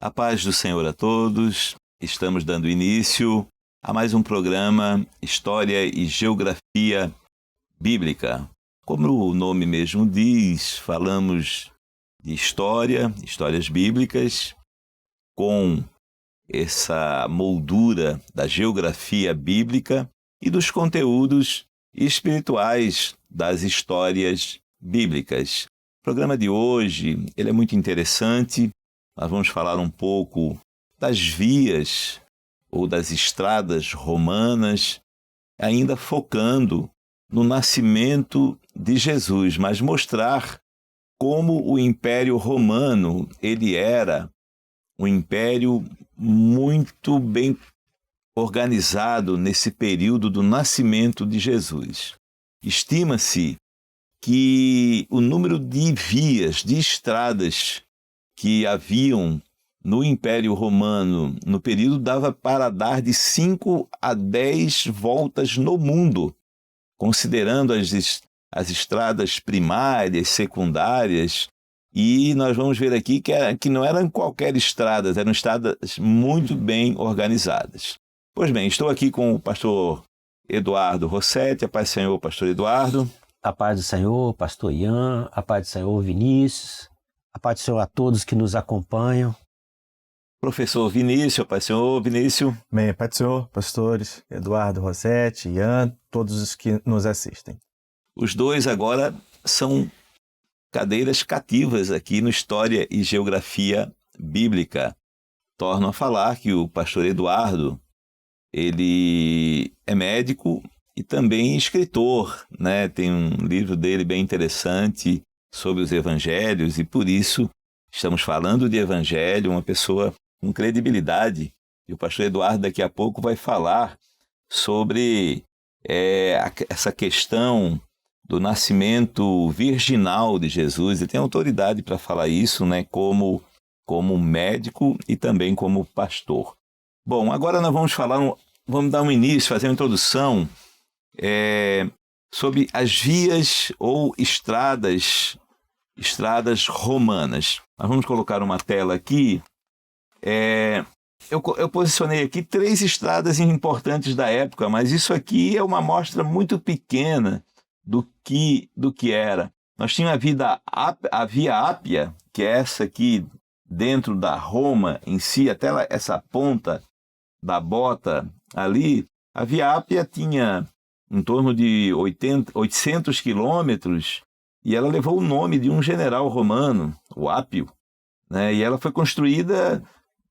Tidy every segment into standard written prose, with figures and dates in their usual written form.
A paz do Senhor a todos. Estamos dando início a mais um programa História e Geografia Bíblica. Como o nome mesmo diz, falamos de histórias bíblicas, com essa moldura da geografia bíblica e dos conteúdos espirituais das histórias bíblicas. O programa de hoje ele é muito interessante. Nós vamos falar um pouco das vias ou das estradas romanas, ainda focando no nascimento de Jesus, mas mostrar como o Império Romano ele era um império muito bem organizado nesse período do nascimento de Jesus. Estima-se que o número de vias, de estradas que haviam no Império Romano no período dava para dar de 5 a 10 voltas no mundo, considerando as estradas primárias, secundárias, e nós vamos ver aqui que não eram qualquer estradas, eram estradas muito bem organizadas. Pois bem, estou aqui com o pastor Eduardo Rossetti. A paz do Senhor, pastor Eduardo. A paz do Senhor, pastor Ian. A paz do Senhor, Vinícius. A paz do Senhor a todos que nos acompanham. Professor Vinícius, a paz do Senhor, Vinícius. Bem, a paz do Senhor, pastores Eduardo Rossetti, Ian, todos os que nos assistem. Os dois agora são cadeiras cativas aqui no História e Geografia Bíblica. Torno a falar que o pastor Eduardo, ele é médico e também escritor, né? Tem um livro dele bem interessante sobre os evangelhos e por isso estamos falando de evangelho, uma pessoa com credibilidade. E o pastor Eduardo daqui a pouco vai falar sobre essa questão do nascimento virginal de Jesus. Ele tem autoridade para falar isso, né? Como médico e também como pastor. Bom, agora nós vamos dar um início, fazer uma introdução sobre as vias ou estradas romanas. Nós vamos colocar uma tela aqui. Eu posicionei aqui 3 estradas importantes da época, mas isso aqui é uma amostra muito pequena do que era. Nós tínhamos a Via Ápia, que é essa aqui dentro da Roma em si, até essa ponta da bota ali. A Via Ápia tinha em torno de 800 quilômetros e ela levou o nome de um general romano, o Ápio, né? E ela foi construída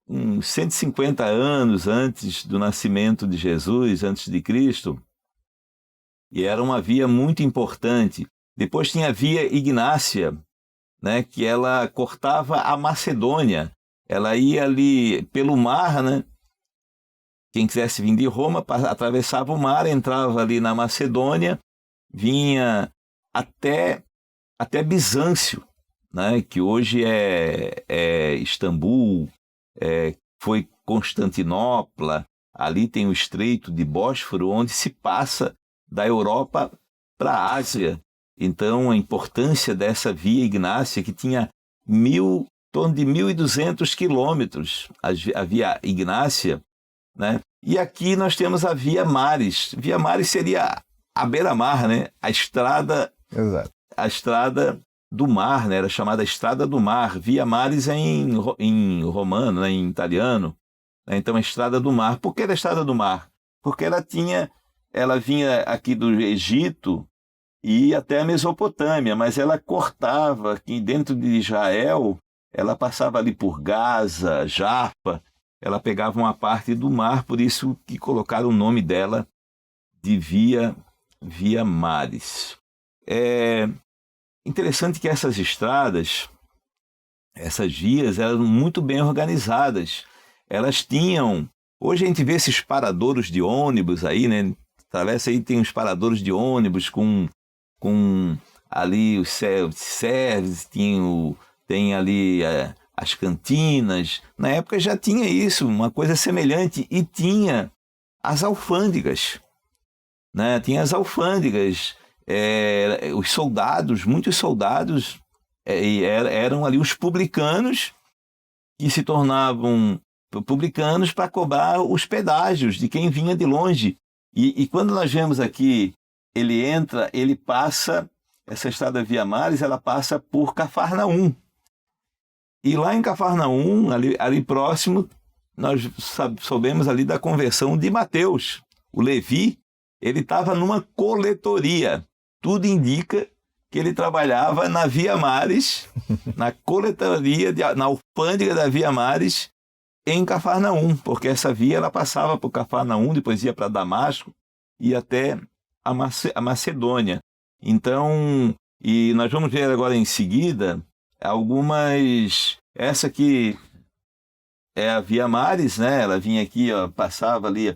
uns 150 anos antes do nascimento de Jesus, antes de Cristo, e era uma via muito importante. Depois tinha a Via Ignácia, né? Que ela cortava a Macedônia. Ela ia ali pelo mar, né? Quem quisesse vir de Roma atravessava o mar, entrava ali na Macedônia, vinha até Bizâncio, né? Que hoje é Istambul, foi Constantinopla. Ali tem o Estreito de Bósforo, onde se passa da Europa para a Ásia. Então, a importância dessa Via Ignácia, que tinha em torno de 1.200 quilômetros, a Via Ignácia, né? E aqui nós temos a Via Maris. Via Maris seria a beira-mar, né? A estrada, Exato. A estrada do mar, né? Era chamada Estrada do Mar. Via Maris é em romano, né? Em italiano. Então, a Estrada do Mar. Por que a Estrada do Mar? Porque ela vinha aqui do Egito e ia até a Mesopotâmia, mas ela cortava aqui dentro de Israel, ela passava ali por Gaza, Jaffa, ela pegava uma parte do mar, por isso que colocaram o nome dela de Via Maris. É interessante que essas estradas, essas vias, eram muito bem organizadas. Elas tinham... Hoje a gente vê esses paradouros de ônibus aí, né? Atravessa aí, tem os paradouros de ônibus com ali os self-service, tem ali as cantinas. Na época já tinha isso, uma coisa semelhante, e tinha as alfândegas, né? Tinha as alfândegas, os soldados, muitos soldados eram ali os publicanos que se tornavam publicanos para cobrar os pedágios de quem vinha de longe. E quando nós vemos aqui, ele entra, ele passa, essa estrada Via Maris, ela passa por Cafarnaum. E lá em Cafarnaum, ali próximo, nós soubemos ali da conversão de Mateus. O Levi, ele estava numa coletoria. Tudo indica que ele trabalhava na Via Maris, na coletoria, na alfândega da Via Maris, em Cafarnaum, porque essa via ela passava por Cafarnaum, depois ia para Damasco e até a Macedônia. Então, e nós vamos ver agora em seguida algumas... Essa aqui é a Via Maris, né? Ela vinha aqui, ó, passava ali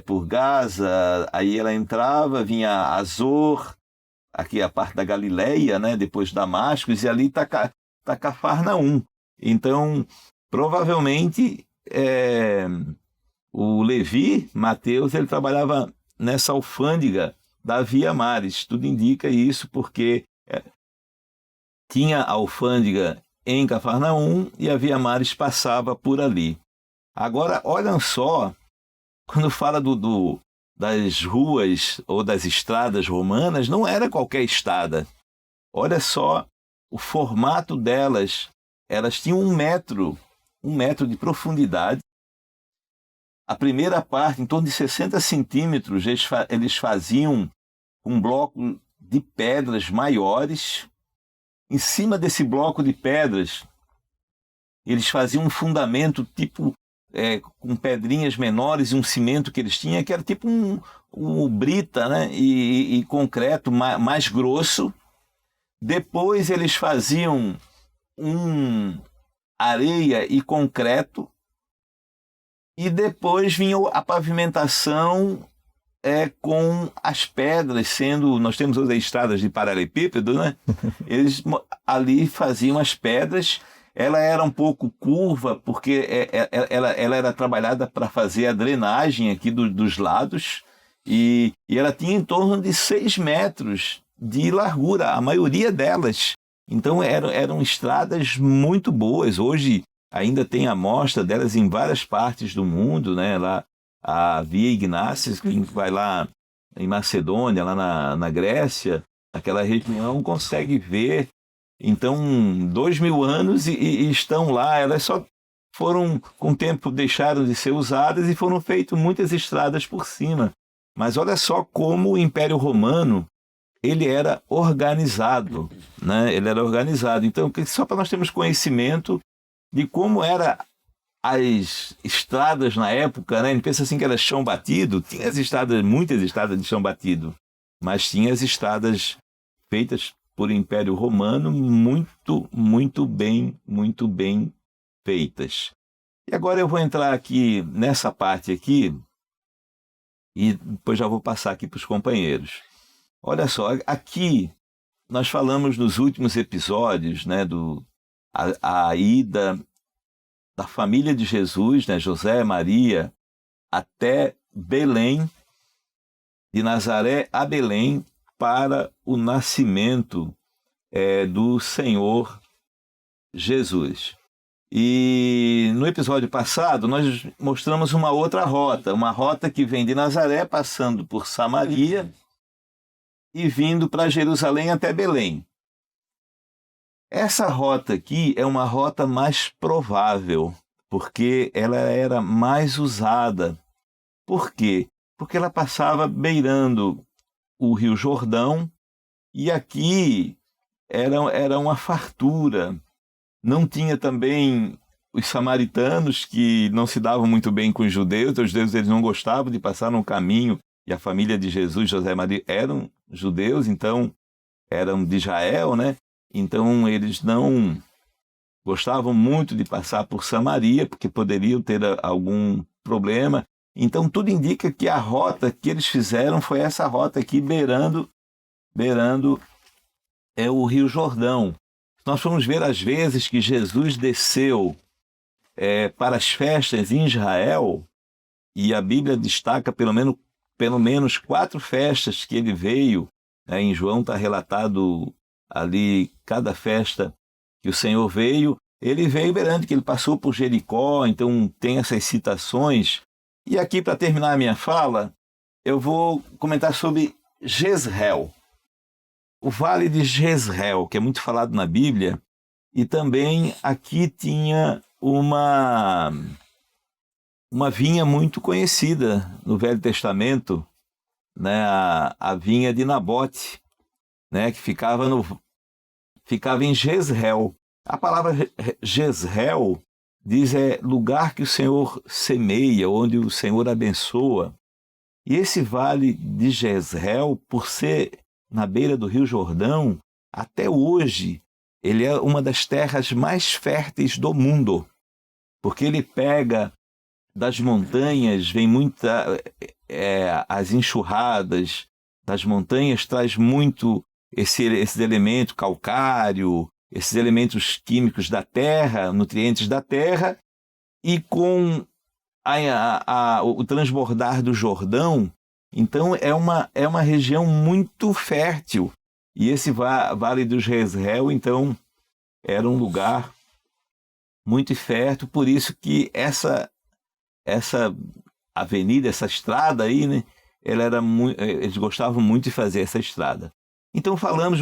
por Gaza, aí ela entrava, vinha Azor, aqui a parte da Galileia, né? Depois Damasco, e ali está Cafarnaum. Então, provavelmente, o Levi, Mateus, ele trabalhava nessa alfândega da Via Maris. Tudo indica isso porque tinha a alfândega em Cafarnaum e a Via Maris passava por ali. Agora, olhem só, quando fala das ruas ou das estradas romanas, não era qualquer estrada. Olha só o formato delas. Elas tinham 1 metro de profundidade. A primeira parte, em torno de 60 centímetros, eles faziam um bloco de pedras maiores. Em cima desse bloco de pedras, eles faziam um fundamento tipo com pedrinhas menores e um cimento que eles tinham, que era tipo um brita, né? e concreto mais grosso. Depois eles faziam areia e concreto, e depois vinha a pavimentação com as pedras sendo... Nós temos hoje estradas de paralelepípedo, né? Eles ali faziam as pedras. Ela era um pouco curva, porque ela era trabalhada para fazer a drenagem aqui dos lados, e ela tinha em torno de 6 metros de largura, a maioria delas. Então eram estradas muito boas. Hoje ainda tem amostra delas em várias partes do mundo, né? Lá, a Via Ignácia, que vai lá em Macedônia, lá na Grécia, aquela região, consegue ver. Então, 2000 anos e estão lá. Elas só foram, com o tempo, deixaram de ser usadas e foram feitas muitas estradas por cima. Mas olha só como o Império Romano ele era organizado, né? Ele era organizado. Então, só para nós termos conhecimento de como eram as estradas na época, né? A gente pensa assim que era chão batido. Tinha muitas estradas de chão batido, mas tinha as estradas feitas por Império Romano muito bem feitas. E agora eu vou entrar aqui nessa parte aqui e depois já vou passar aqui para os companheiros. Olha só, aqui nós falamos nos últimos episódios, né, a ida da família de Jesus, né, José e Maria, até Belém, de Nazaré a Belém, para o nascimento do Senhor Jesus. E no episódio passado nós mostramos uma outra rota, uma rota que vem de Nazaré, passando por Samaria e vindo para Jerusalém até Belém. Essa rota aqui é uma rota mais provável, porque ela era mais usada. Por quê? Porque ela passava beirando o Rio Jordão, e aqui era uma fartura. Não tinha também os samaritanos, que não se davam muito bem com os judeus. Os judeus eles não gostavam de passar no caminho, e a família de Jesus, José e Maria, eram judeus, então eram de Israel, né? Então eles não gostavam muito de passar por Samaria, porque poderiam ter algum problema. Então tudo indica que a rota que eles fizeram foi essa rota aqui, beirando o Rio Jordão. Nós vamos ver as vezes que Jesus desceu para as festas em Israel, e a Bíblia destaca pelo menos 4 festas que ele veio. Em João está relatado ali cada festa que o Senhor veio, ele veio beirando, que ele passou por Jericó, então tem essas citações. E aqui, para terminar a minha fala, eu vou comentar sobre Jezreel. O Vale de Jezreel, que é muito falado na Bíblia, e também aqui tinha uma vinha muito conhecida no Velho Testamento, né, a vinha de Nabote, né, que ficava em Jezreel. A palavra Jezreel diz lugar que o Senhor semeia, onde o Senhor abençoa. E esse vale de Jezreel, por ser na beira do Rio Jordão, até hoje, ele é uma das terras mais férteis do mundo, porque ele pega das montanhas, vem as enxurradas das montanhas, traz muito esses elementos calcário, esses elementos químicos da terra, nutrientes da terra, e com o transbordar do Jordão, então é uma região muito fértil. E esse Vale do Jezreel, então, era um lugar muito fértil, por isso que essa avenida, essa estrada aí, né, eles gostavam muito de fazer essa estrada. Então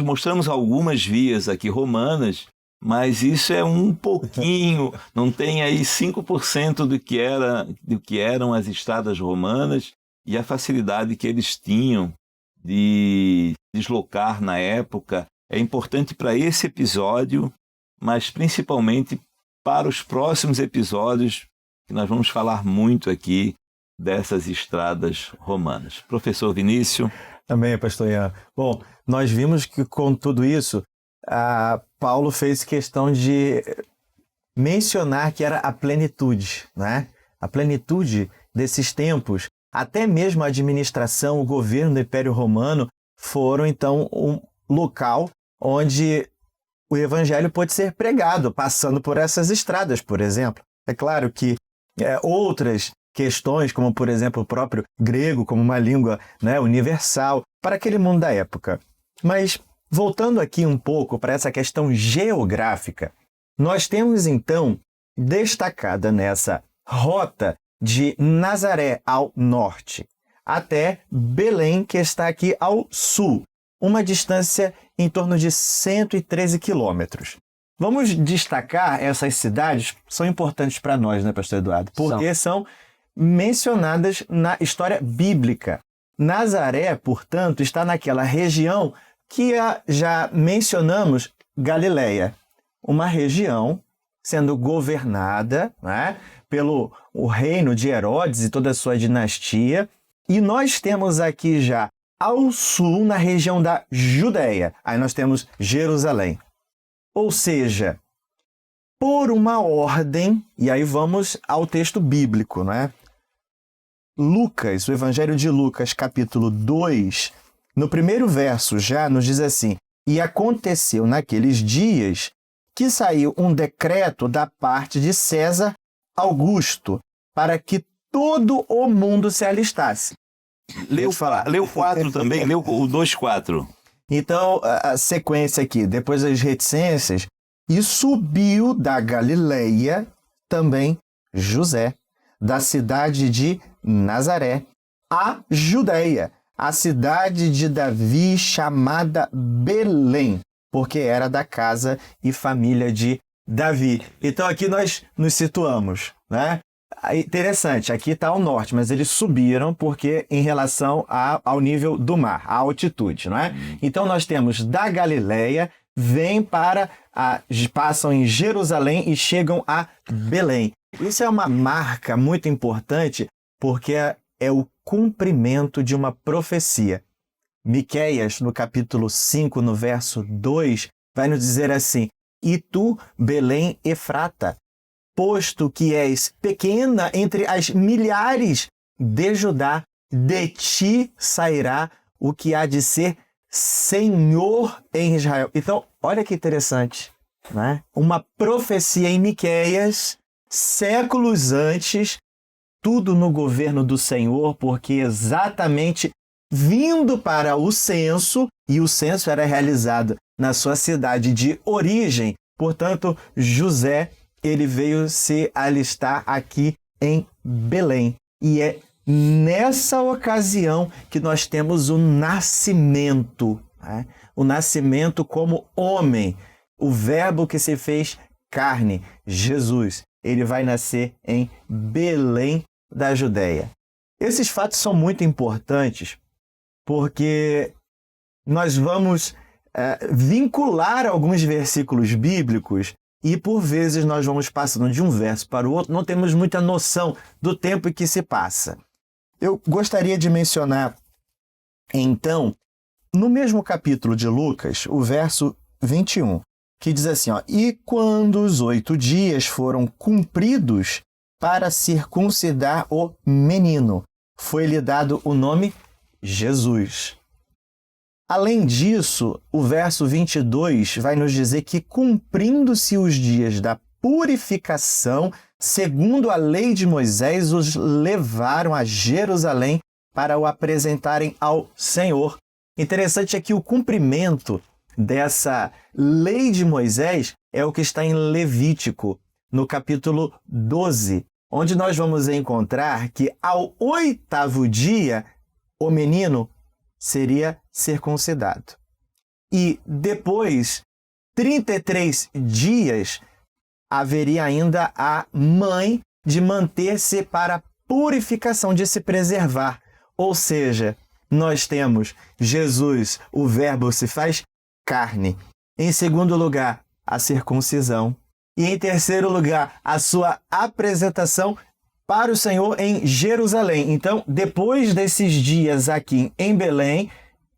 mostramos algumas vias aqui romanas, mas isso é um pouquinho, não tem aí 5% do que eram as estradas romanas e a facilidade que eles tinham de deslocar na época. É importante para esse episódio, mas principalmente para os próximos episódios, que nós vamos falar muito aqui dessas estradas romanas. Professor Vinícius. Também, pastor Ian. Bom, nós vimos que com tudo isso, Paulo fez questão de mencionar que era a plenitude, né? A plenitude desses tempos, até mesmo a administração, o governo do Império Romano foram então um local onde o evangelho pôde ser pregado, passando por essas estradas, por exemplo. É claro que outras questões, como por exemplo o próprio grego, como uma língua, né, universal, para aquele mundo da época. Mas voltando aqui um pouco para essa questão geográfica, nós temos então destacada nessa rota de Nazaré ao norte até Belém, que está aqui ao sul, uma distância em torno de 113 quilômetros. Vamos destacar essas cidades, são importantes para nós, né, pastor Eduardo? Porque são mencionadas na história bíblica. Nazaré, portanto, está naquela região que já mencionamos, Galileia, uma região sendo governada, né, pelo o reino de Herodes e toda a sua dinastia. E nós temos aqui já ao sul, na região da Judéia, aí nós temos Jerusalém. Ou seja, por uma ordem, e aí vamos ao texto bíblico, né? Lucas, o Evangelho de Lucas, capítulo 2, no primeiro verso já nos diz assim: e aconteceu naqueles dias que saiu um decreto da parte de César Augusto para que todo o mundo se alistasse. Leu 4 também, leu o 2:4. Então, a sequência aqui, depois das reticências, e subiu da Galileia também José, da cidade de Nazaré, a Judeia, a cidade de Davi, chamada Belém, porque era da casa e família de Davi. Então aqui nós nos situamos, né? Interessante, aqui está ao norte, mas eles subiram porque em relação ao nível do mar, a altitude, não é? Então nós temos da Galileia, passam em Jerusalém e chegam a Belém. Isso é uma marca muito importante porque é o cumprimento de uma profecia. Miqueias, no capítulo 5, no verso 2, vai nos dizer assim: e tu, Belém Efrata, posto que és pequena entre as milhares de Judá, de ti sairá o que há de ser Senhor em Israel. Então, olha que interessante, né? Uma profecia em Miqueias, séculos antes, tudo no governo do Senhor, porque exatamente vindo para o censo, e o censo era realizado na sua cidade de origem, Portanto, José, ele veio se alistar aqui em Belém. E é nessa ocasião que nós temos o nascimento, né? O nascimento como homem, o verbo que se fez carne, Jesus. Ele vai nascer em Belém da Judéia. Esses fatos são muito importantes porque nós vamos vincular alguns versículos bíblicos e, por vezes, nós vamos passando de um verso para o outro, não temos muita noção do tempo que se passa. Eu gostaria de mencionar, então, no mesmo capítulo de Lucas, o verso 21, que diz assim, ó, e quando os 8 dias foram cumpridos para circuncidar o menino, foi-lhe dado o nome Jesus. Além disso, o verso 22 vai nos dizer que, cumprindo-se os dias da purificação, segundo a lei de Moisés, os levaram a Jerusalém para o apresentarem ao Senhor. Interessante é que o cumprimento dessa lei de Moisés é o que está em Levítico, no capítulo 12, onde nós vamos encontrar que ao 8º dia o menino seria circuncidado. E depois, 33 dias, haveria ainda a mãe de manter-se para purificação, de se preservar. Ou seja, nós temos Jesus, o verbo se faz carne. Em segundo lugar, a circuncisão. E em terceiro lugar, a sua apresentação para o Senhor em Jerusalém. Então, depois desses dias aqui em Belém,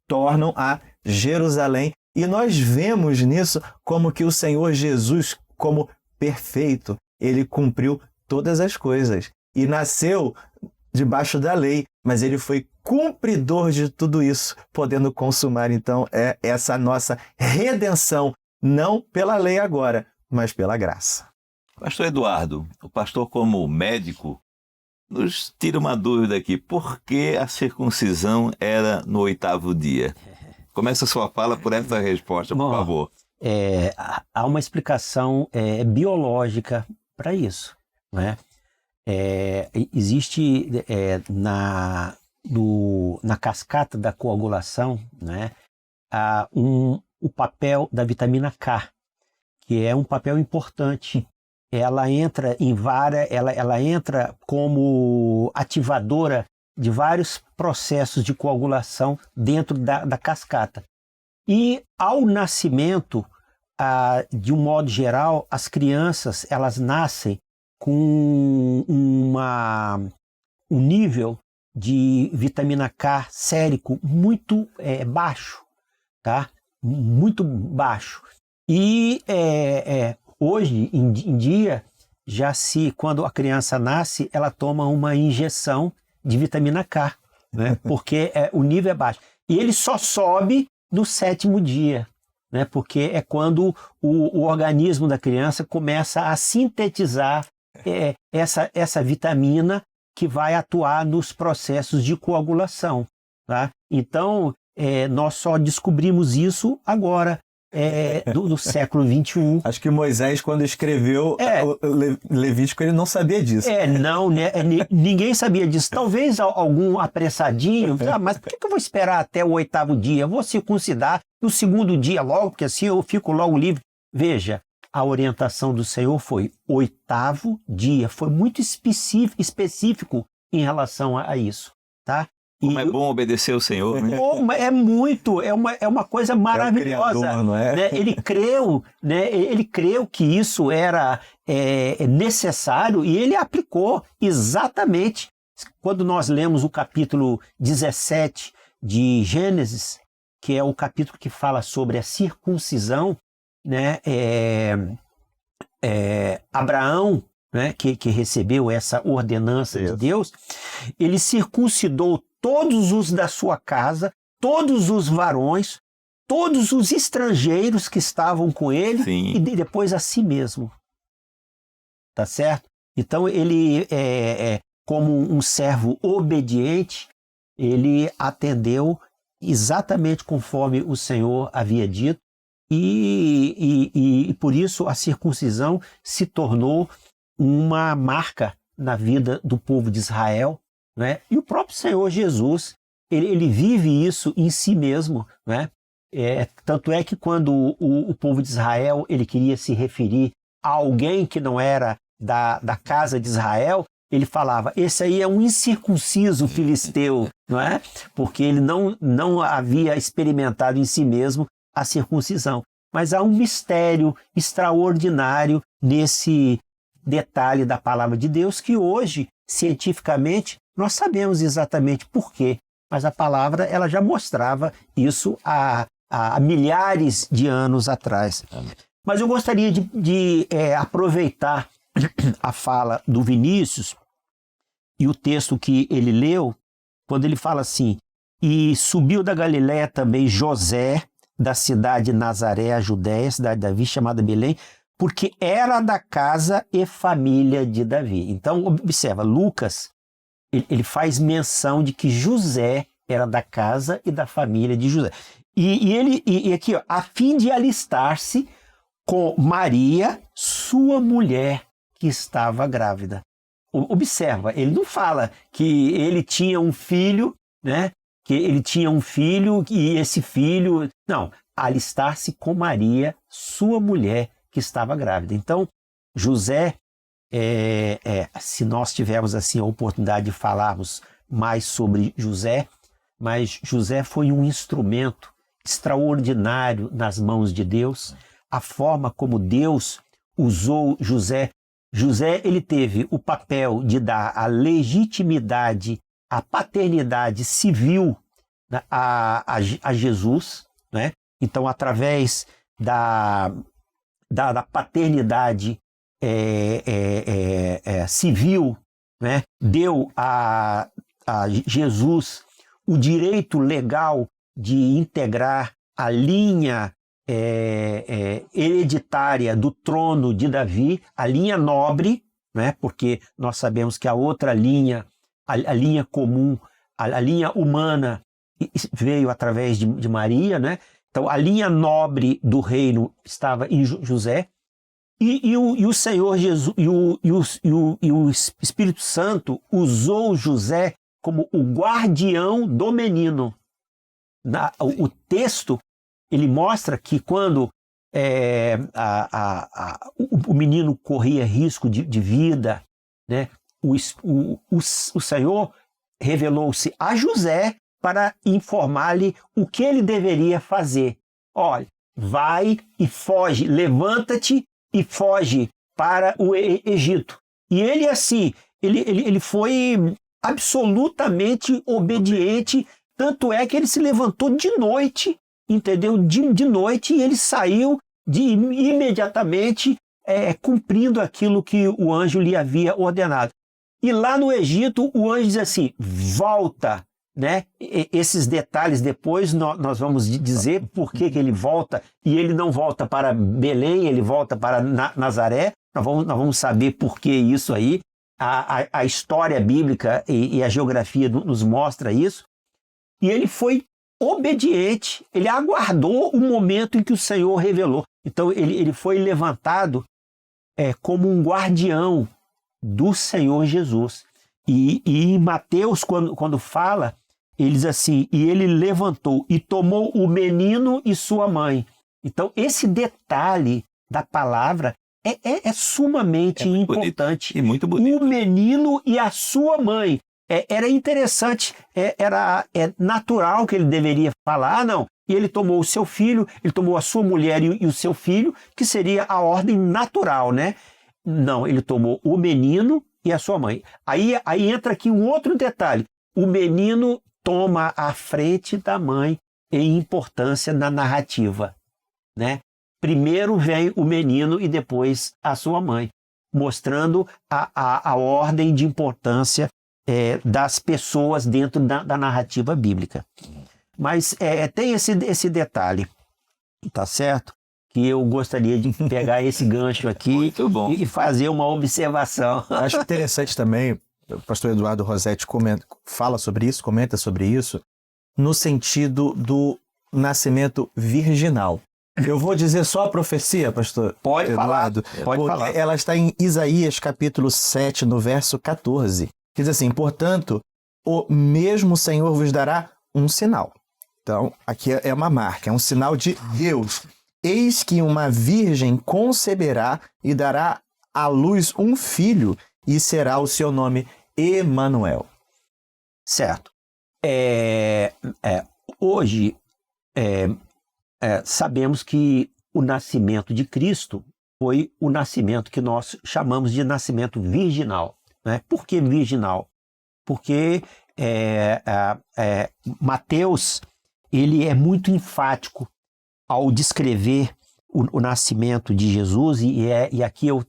tornam a Jerusalém. E nós vemos nisso como que o Senhor Jesus, como perfeito, ele cumpriu todas as coisas. E nasceu debaixo da lei, mas ele foi cumpridor de tudo isso, podendo consumar, então, essa nossa redenção, não pela lei agora, mas pela graça. Pastor Eduardo, o pastor como médico, nos tira uma dúvida aqui. Por que a circuncisão era no 8º dia? Começa a sua fala por essa resposta, por favor. Há uma explicação biológica para isso, né? Existe na cascata da coagulação, né, o papel da vitamina K, que é um papel importante. Ela entra ela entra como ativadora de vários processos de coagulação dentro da cascata. E ao nascimento, de um modo geral, as crianças elas nascem com um nível de vitamina K sérico muito baixo, tá? Muito baixo. E hoje em dia, quando a criança nasce, ela toma uma injeção de vitamina K, né? Porque o nível é baixo. E ele só sobe no 7º dia, né? Porque é quando o organismo da criança começa a sintetizar essa vitamina que vai atuar nos processos de coagulação, tá? Então, nós só descobrimos isso agora, do século XXI. Acho que Moisés, quando escreveu o Levítico, ele não sabia disso. Não, né? Ninguém sabia disso. Talvez algum apressadinho, mas por que eu vou esperar até o 8º dia? Eu vou circuncidar no 2º dia logo, porque assim eu fico logo livre. Veja, a orientação do Senhor foi 8º dia, foi muito específico em relação a isso, tá? Como é bom obedecer ao Senhor, né? É uma coisa maravilhosa. É o Criador, não é? Né? Ele creu que isso era necessário e ele aplicou exatamente. Quando nós lemos o capítulo 17 de Gênesis, que é o capítulo que fala sobre a circuncisão, né? Abraão, né? que recebeu essa ordenança de Deus, ele circuncidou todos os da sua casa, todos os varões, todos os estrangeiros que estavam com ele. Sim. E depois a si mesmo. Tá certo? Então ele, como um servo obediente, ele atendeu exatamente conforme o Senhor havia dito e por isso a circuncisão se tornou uma marca na vida do povo de Israel, né? E o próprio Senhor Jesus, ele vive isso em si mesmo, né? Tanto é que quando o povo de Israel ele queria se referir a alguém que não era da casa de Israel, ele falava, esse aí é um incircunciso filisteu, não é? Porque ele não havia experimentado em si mesmo a circuncisão. Mas há um mistério extraordinário nesse detalhe da palavra de Deus que hoje, cientificamente, nós sabemos exatamente por quê. Mas a palavra ela já mostrava isso há milhares de anos atrás. Mas eu gostaria de aproveitar a fala do Vinícius e o texto que ele leu, quando ele fala assim, e subiu da Galiléia também José, da cidade de Nazaré, a Judéia, cidade de Davi, chamada Belém, porque era da casa e família de Davi. Então, observa, Lucas, ele faz menção de que José era da casa e da família de José. E aqui, ó, a fim de alistar-se com Maria, sua mulher, que estava grávida. Observa, ele não fala que ele tinha um filho, né? Que ele tinha um filho e esse filho... Não, alistar-se com Maria, sua mulher, que estava grávida. Então, José, se nós tivermos assim a oportunidade de falarmos mais sobre José, mas José foi um instrumento extraordinário nas mãos de Deus. A forma como Deus usou José. José, ele teve o papel de dar a legitimidade, a paternidade civil a Jesus, né? Então, através da paternidade civil, né? Deu a Jesus o direito legal de integrar a linha hereditária do trono de Davi, a linha nobre, né? Porque nós sabemos que a outra linha, a linha comum, a linha humana, veio através de Maria, né? Então a linha nobre do reino estava em José, e o Senhor Jesus e o Espírito Santo usou José como o guardião do menino. O texto ele mostra que quando o menino corria risco de vida, né, o Senhor revelou-se a José para informar-lhe o que ele deveria fazer. Olha, vai e foge, levanta-te e foge para o Egito. E ele assim, ele foi absolutamente obediente, tanto é que ele se levantou de noite, entendeu? De noite, e ele saiu imediatamente cumprindo aquilo que o anjo lhe havia ordenado. E lá no Egito, o anjo diz assim, volta, né? Esses detalhes depois nós vamos dizer por que ele volta, e ele não volta para Belém, ele volta para Nazaré. Nós vamos saber por que isso aí. A história bíblica e a geografia nos mostra isso. E ele foi obediente, ele aguardou o momento em que o Senhor revelou. Então ele foi levantado como um guardião do Senhor Jesus. E em Mateus, quando fala, ele diz assim, e ele levantou e tomou o menino e sua mãe. Então esse detalhe da palavra é sumamente importante. E muito bonito. O menino e a sua mãe. Era interessante, era natural que ele deveria falar, não. E ele tomou o seu filho, ele tomou a sua mulher e o seu filho, que seria a ordem natural, né? Não, ele tomou o menino e a sua mãe. Aí entra aqui um outro detalhe. O menino toma a frente da mãe em importância na narrativa, né? Primeiro vem o menino e depois a sua mãe, mostrando a ordem de importância das pessoas dentro da narrativa bíblica. Mas tem esse detalhe, tá certo? Que eu gostaria de pegar esse gancho aqui e fazer uma observação. Acho interessante também, o pastor Eduardo Rossetti fala sobre isso, comenta sobre isso, no sentido do nascimento virginal. Eu vou dizer só a profecia, pastor Pode Eduardo, falar, pode porque falar. ela está em Isaías capítulo 7, no verso 14. Que diz assim, portanto, o mesmo Senhor vos dará um sinal. Então, aqui é uma marca, é um sinal de Deus. Eis que uma virgem conceberá e dará à luz um filho, e será o seu nome Emanuel. Certo. Hoje, sabemos que o nascimento de Cristo foi o nascimento que nós chamamos de nascimento virginal. Né? Por que virginal? Porque Mateus ele é muito enfático ao descrever o nascimento de Jesus, e aqui eu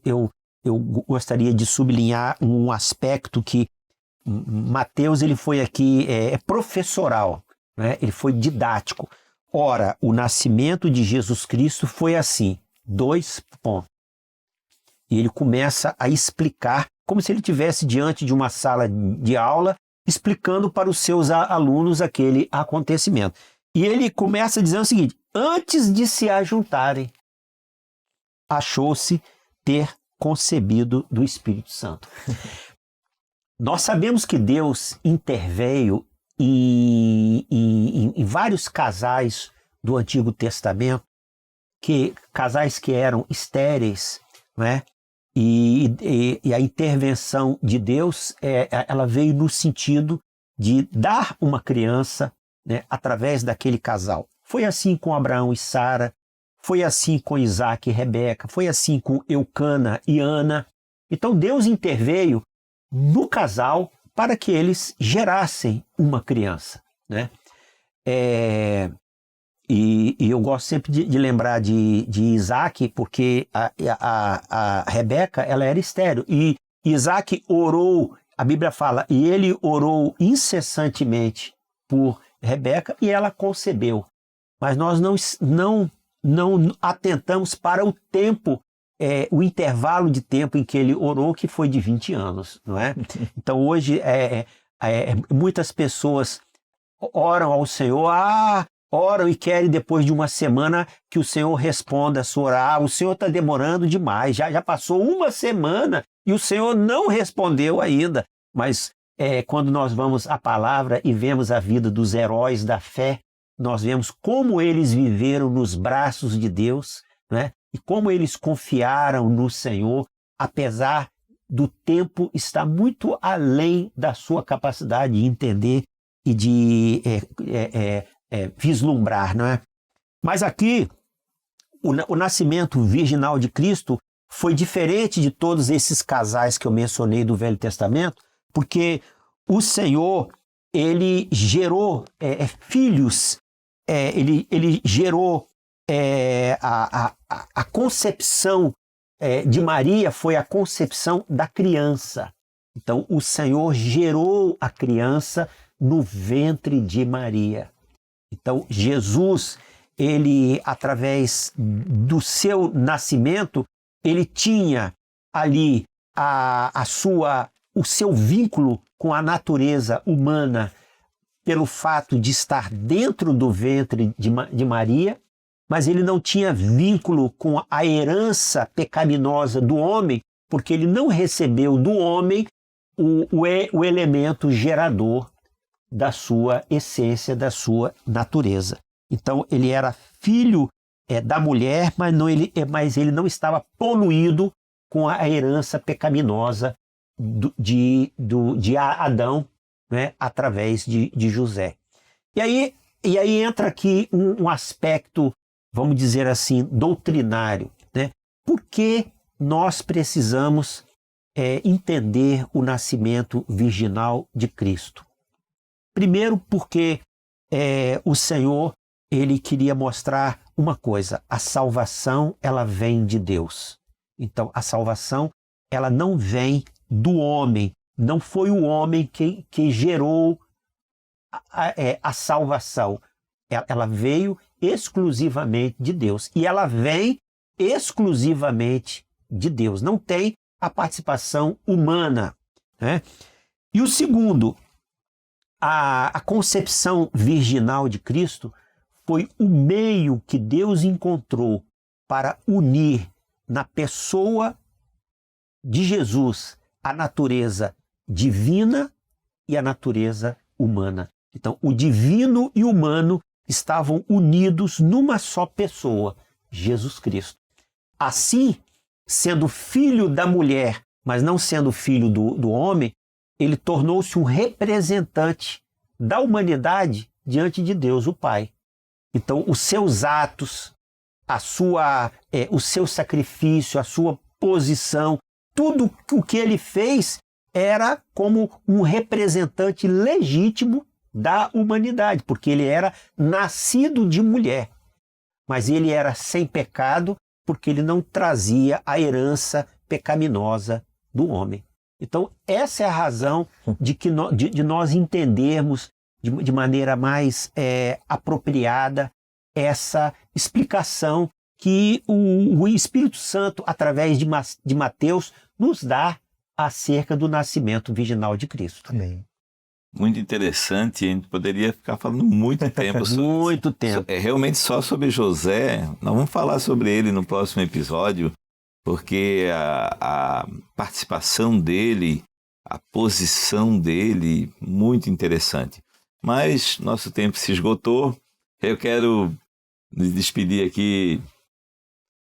gostaria de sublinhar um aspecto que Mateus ele foi aqui professoral, né? Ele foi didático. Ora, o nascimento de Jesus Cristo foi assim, 2 pontos. E ele começa a explicar, como se ele estivesse diante de uma sala de aula, explicando para os seus alunos aquele acontecimento. E ele começa dizendo o seguinte: antes de se ajuntarem, achou-se ter concebido do Espírito Santo. Nós sabemos que Deus interveio em vários casais do Antigo Testamento, casais que eram estéreis, né? E a intervenção de Deus ela veio no sentido de dar uma criança, né, através daquele casal. Foi assim com Abraão e Sara, foi assim com Isaac e Rebeca, foi assim com Eucana e Ana. Então Deus interveio no casal para que eles gerassem uma criança, né? E eu gosto sempre de lembrar de Isaac, porque a Rebeca ela era estéril, e Isaac orou, a Bíblia fala, e ele orou incessantemente por Rebeca e ela concebeu. Mas nós não atentamos para o tempo, o intervalo de tempo em que ele orou, que foi de 20 anos, não é? Então hoje muitas pessoas oram ao Senhor, oram e querem depois de uma semana que o Senhor responda a sua oração. O Senhor está demorando demais, já passou uma semana e o Senhor não respondeu ainda. Mas quando nós vamos à palavra e vemos a vida dos heróis da fé, nós vemos como eles viveram nos braços de Deus, né? E como eles confiaram no Senhor, apesar do tempo estar muito além da sua capacidade de entender e de vislumbrar, não é? Mas aqui, o nascimento virginal de Cristo foi diferente de todos esses casais que eu mencionei do Velho Testamento, porque o Senhor, ele gerou filhos, ele gerou a concepção de Maria foi a concepção da criança. Então, o Senhor gerou a criança no ventre de Maria. Então, Jesus, ele, através do seu nascimento, ele tinha ali o seu vínculo com a natureza humana pelo fato de estar dentro do ventre de Maria, mas ele não tinha vínculo com a herança pecaminosa do homem, porque ele não recebeu do homem o elemento gerador da sua essência, da sua natureza. Então ele era filho da mulher, mas ele não estava poluído com a herança pecaminosa de Adão, né, através de José. E aí entra aqui um aspecto, vamos dizer assim, doutrinário, né? Por que nós precisamos entender o nascimento virginal de Cristo? Primeiro, porque o Senhor ele queria mostrar uma coisa: a salvação ela vem de Deus. Então, a salvação ela não vem do homem. Não foi o homem que gerou a salvação. Ela veio exclusivamente de Deus. E ela vem exclusivamente de Deus. Não tem a participação humana, né? E o segundo, a concepção virginal de Cristo foi o meio que Deus encontrou para unir na pessoa de Jesus a natureza divina e a natureza humana. Então, o divino e o humano estavam unidos numa só pessoa, Jesus Cristo. Assim, sendo filho da mulher, mas não sendo filho do homem, ele tornou-se um representante da humanidade diante de Deus, o Pai. Então, os seus atos, o seu sacrifício, a sua posição, tudo o que ele fez era como um representante legítimo da humanidade, porque ele era nascido de mulher, mas ele era sem pecado porque ele não trazia a herança pecaminosa do homem. Então, essa é a razão de nós entendermos de maneira mais apropriada essa explicação que o Espírito Santo, através de Mateus, nos dá acerca do nascimento virginal de Cristo. Amém. Muito interessante, a gente poderia ficar falando muito tempo. Muito tempo. Realmente só sobre José. Nós vamos falar sobre ele no próximo episódio, porque a participação dele, a posição dele, muito interessante. Mas nosso tempo se esgotou. Eu quero me despedir aqui,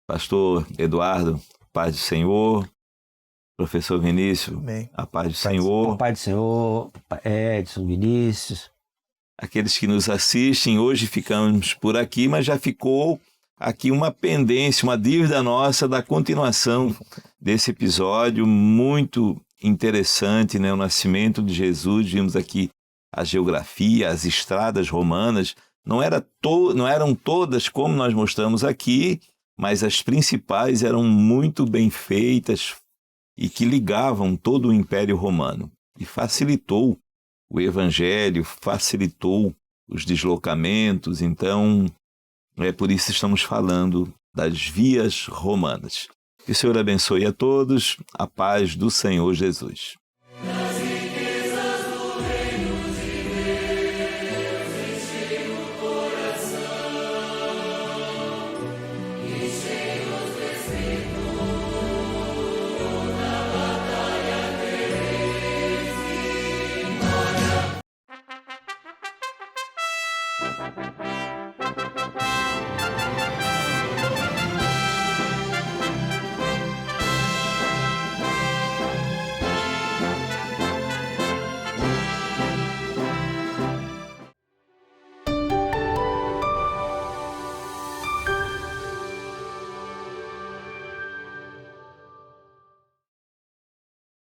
pastor Eduardo, paz do Senhor. Professor Vinícius, Amém. a paz do Senhor. A paz do Senhor, Edson, Vinícius. Aqueles que nos assistem, hoje ficamos por aqui, mas já ficou aqui uma pendência, uma dívida nossa da continuação desse episódio muito interessante, né? O nascimento de Jesus. Vimos aqui a geografia, as estradas romanas. Não eram todas como nós mostramos aqui, mas as principais eram muito bem feitas e que ligavam todo o Império Romano. E facilitou o Evangelho, facilitou os deslocamentos. Então, por isso estamos falando das vias romanas. Que o Senhor abençoe a todos, a paz do Senhor Jesus.